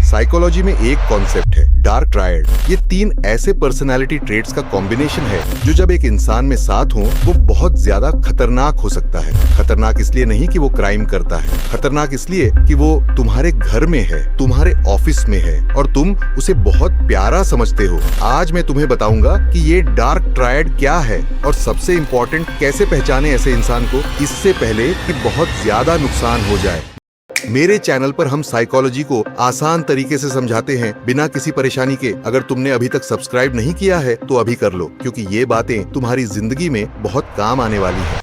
Psychology में एक concept है डार्क ट्रायड। ये 3 ऐसे पर्सनालिटी ट्रेट्स का कॉम्बिनेशन है जो जब एक इंसान में साथ हो वो बहुत ज्यादा खतरनाक हो सकता है। खतरनाक इसलिए नहीं कि वो क्राइम करता है, खतरनाक इसलिए कि वो तुम्हारे घर में है, तुम्हारे ऑफिस में है और तुम उसे बहुत प्यारा समझते हो। आज मैं तुम्हें बताऊंगा कि ये डार्क ट्रायड क्या है और सबसे इम्पोर्टेंट कैसे पहचाने ऐसे इंसान को इससे पहले कि बहुत ज्यादा नुकसान हो जाए। मेरे चैनल पर हम साइकोलॉजी को आसान तरीके से समझाते हैं बिना किसी परेशानी के। अगर तुमने अभी तक सब्सक्राइब नहीं किया है तो अभी कर लो, क्योंकि ये बातें तुम्हारी जिंदगी में बहुत काम आने वाली हैं।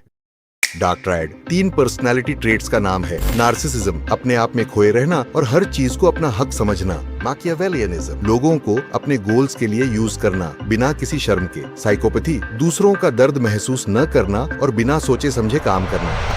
डार्क ट्रायड 3 पर्सनालिटी ट्रेट्स का नाम है। नार्सिसिज्म, अपने आप में खोए रहना और हर चीज को अपना हक समझना। माकियावेलियनिज्म, लोगों को अपने गोल्स के लिए यूज करना बिना किसी शर्म के। साइकोपैथी, दूसरों का दर्द महसूस न करना और बिना सोचे समझे काम करना।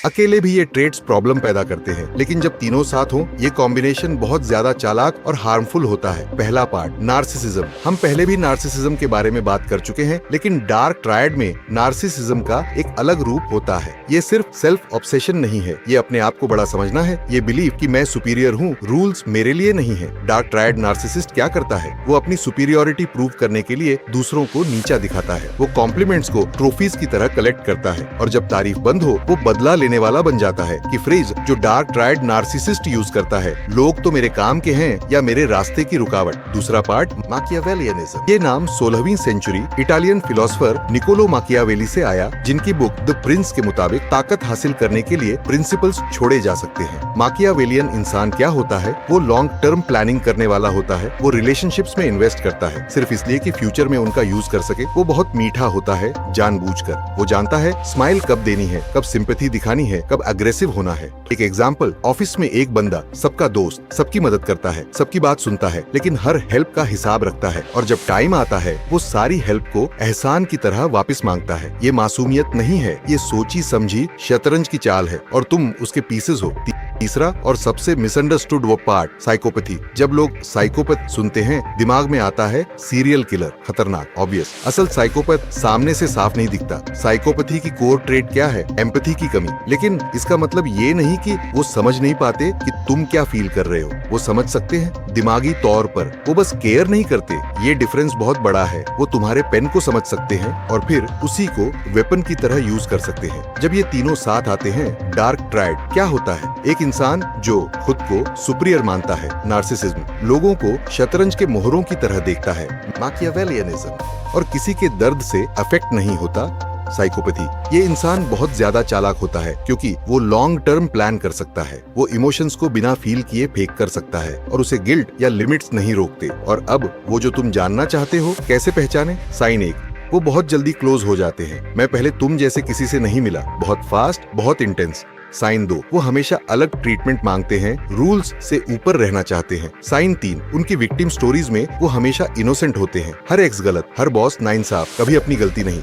अकेले भी ये ट्रेट्स प्रॉब्लम पैदा करते हैं, लेकिन जब तीनों साथ हों ये कॉम्बिनेशन बहुत ज्यादा चालाक और हार्मफुल होता है। पहला पार्ट, नार्सिसिज्म। हम पहले भी नार्सिसिज्म के बारे में बात कर चुके हैं, लेकिन डार्क ट्रायड में नार्सिसिज्म का एक अलग रूप होता है। ये सिर्फ सेल्फ ऑब्सेशन नहीं है, ये अपने आप को बड़ा समझना है, ये बिलीव कि मैं सुपीरियर हूँ, रूल्स मेरे लिए नहीं है। डार्क ट्रायड नार्सिसिस्ट क्या करता है? वो अपनी सुपीरियोरिटी प्रूव करने के लिए दूसरों को नीचा दिखाता है। वो कॉम्प्लीमेंट्स को ट्रॉफीज की तरह कलेक्ट करता है और जब तारीफ बंद हो वो बदला लेने वाला बन जाता है कि फ्रेज जो डार्क ट्रायड नार्सिसिस्ट यूज करता है, लोग तो मेरे काम के हैं या मेरे रास्ते की रुकावट। दूसरा पार्ट, माकियावेलियनिज्म। ये नाम 16वीं century Italian philosopher Niccolo Machiavelli से आया, जिनकी बुक द प्रिंस के मुताबिक ताकत हासिल करने के लिए प्रिंसिपल्स छोड़े जा सकते हैं। माकियावेलियन इंसान क्या होता है? वो लॉन्ग टर्म प्लानिंग करने वाला होता है। वो रिलेशनशिप्स में इन्वेस्ट करता है सिर्फ इसलिए कि फ्यूचर में उनका यूज कर सके। वो बहुत मीठा होता है जानबूझकर। वो जानता है स्माइल कब देनी है, कब सिंपैथी दिखानी है, कब अग्रेसिव होना है। एक एग्जाम्पल, ऑफिस में एक बंदा सबका दोस्त, सबकी मदद करता है, सबकी बात सुनता है, लेकिन हर हेल्प का हिसाब रखता है और जब टाइम आता है वो सारी हेल्प को एहसान की तरह वापस मांगता है। ये मासूमियत नहीं है, ये सोची समझी शतरंज की चाल है और तुम उसके पीसेस हो। तीसरा और सबसे मिसअंडरस्टूड वो पार्ट, साइकोपैथी। जब लोग साइकोपैथ सुनते हैं दिमाग में आता है सीरियल किलर, खतरनाक, ऑब्वियस। असल साइकोपैथ सामने से साफ नहीं दिखता। साइकोपैथी की कोर ट्रेट क्या है? एम्पैथी की कमी। लेकिन इसका मतलब ये नहीं कि वो समझ नहीं पाते कि तुम क्या फील कर रहे हो। वो समझ सकते हैं दिमागी तौर पर, वो बस केयर नहीं करते। ये डिफरेंस बहुत बड़ा है। वो तुम्हारे पेन को समझ सकते हैं और फिर उसी को वेपन की तरह यूज कर सकते हैं। जब ये तीनों साथ आते हैं, डार्क ट्रायड क्या होता है? एक इंसान जो खुद को सुपीरियर मानता है, नार्सिसिज्म, लोगों को शतरंज के मोहरों की तरह देखता है, माकियावेलियनिज्म, और किसी के दर्द से अफेक्ट नहीं होता, साइकोपैथी। ये इंसान बहुत ज्यादा चालाक होता है क्योंकि वो लॉन्ग टर्म प्लान कर सकता है। वो इमोशंस को बिना फील किए फेक कर सकता है और उसे गिल्ट या लिमिट्स नहीं रोकते। और अब वो जो तुम जानना चाहते हो कैसे पहचाने? साइन 1, वो बहुत जल्दी क्लोज हो जाते हैं। मैं पहले तुम जैसे किसी से नहीं मिला, बहुत फास्ट, बहुत इंटेंस। साइन 2, वो हमेशा अलग ट्रीटमेंट मांगते हैं, रूल्स से ऊपर रहना चाहते हैं। साइन 3, उनकी विक्टिम स्टोरीज में वो हमेशा इनोसेंट होते हैं। हर एक्स गलत, हर बॉस नाइंसाफ, कभी अपनी गलती नहीं।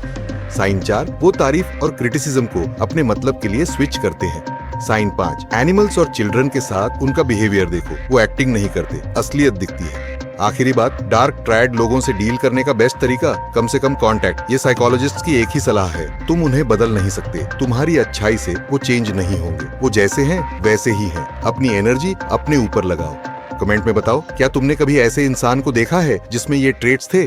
साइन 4, वो तारीफ और क्रिटिसिज्म को अपने मतलब के लिए स्विच करते हैं। साइन 5, एनिमल्स और चिल्ड्रन के साथ उनका बिहेवियर देखो, वो एक्टिंग नहीं करते, असलियत दिखती है। आखिरी बात, डार्क ट्रायड लोगों से डील करने का बेस्ट तरीका, कम से कम कांटेक्ट। ये साइकोलॉजिस्ट की एक ही सलाह है, तुम उन्हें बदल नहीं सकते। तुम्हारी अच्छाई से वो चेंज नहीं होंगे। वो जैसे हैं वैसे ही हैं। अपनी एनर्जी अपने ऊपर लगाओ। कमेंट में बताओ, क्या तुमने कभी ऐसे इंसान को देखा है जिसमें ये ट्रेट्स थे?